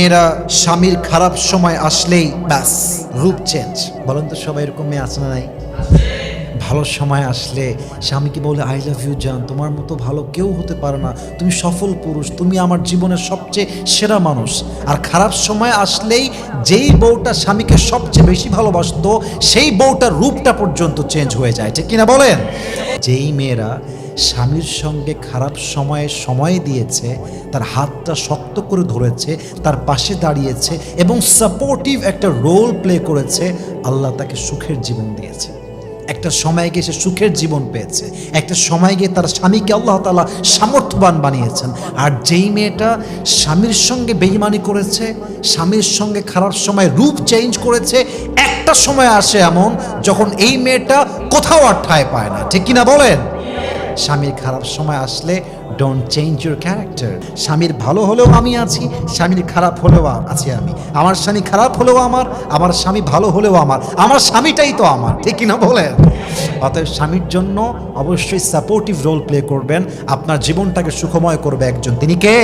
মেয়েরা স্বামীর খারাপ সময় আসলেই ব্যাস রূপ চেঞ্জ। বলেন তো সবাই এরকম মেয়ে আছে না নাই? ভালো সময় আসলে স্বামীকে বলে আই লাভ ইউ জান, তোমার মতো ভালো কেউ হতে পারে না, তুমি সফল পুরুষ, তুমি আমার জীবনের সবচেয়ে সেরা মানুষ। আর খারাপ সময় আসলেই যেই বউটা স্বামীকে সবচেয়ে বেশি ভালোবাসতো সেই বউটার রূপটা পর্যন্ত চেঞ্জ হয়ে যায়, ঠিক কিনা বলেন? যেই মেয়েরা স্বামীর সঙ্গে খারাপ সময়ে সময় দিয়েছে, তার হাতটা শক্ত করে ধরেছে, তার পাশে দাঁড়িয়েছে এবং সাপোর্টিভ একটা রোল প্লে করেছে, আল্লাহ তাকে সুখের জীবন দিয়েছে। একটা সময় গিয়ে সে সুখের জীবন পেয়েছে, একটা সময় গিয়ে তার স্বামীকে আল্লাহ তাআলা সামর্থ্যবান বানিয়েছেন। আর যেই মেয়েটা স্বামীর সঙ্গে বেঈমানি করেছে, স্বামীর সঙ্গে খারাপ সময় রূপ চেঞ্জ করেছে, একটা সময় আসে এমন যখন এই মেয়েটা কোথাও আর ঠাঁই পায় না, ঠিক কিনা বলেন? স্বামীর খারাপ সময় আসলে ডোন্ট চেঞ্জ ইউর ক্যারেক্টার। স্বামীর ভালো হলেও আমি আছি, স্বামীর খারাপ হলেও আছি আমি। আমার স্বামী খারাপ হলেও আমার স্বামী ভালো হলেও আমার স্বামীটাই তো আমার, ঠিক কিনা বলেন? অতএব স্বামীর জন্য অবশ্যই সাপোর্টিভ রোল প্লে করবেন, আপনার জীবনটাকে সুখময় করবে একজন। তিনি কে?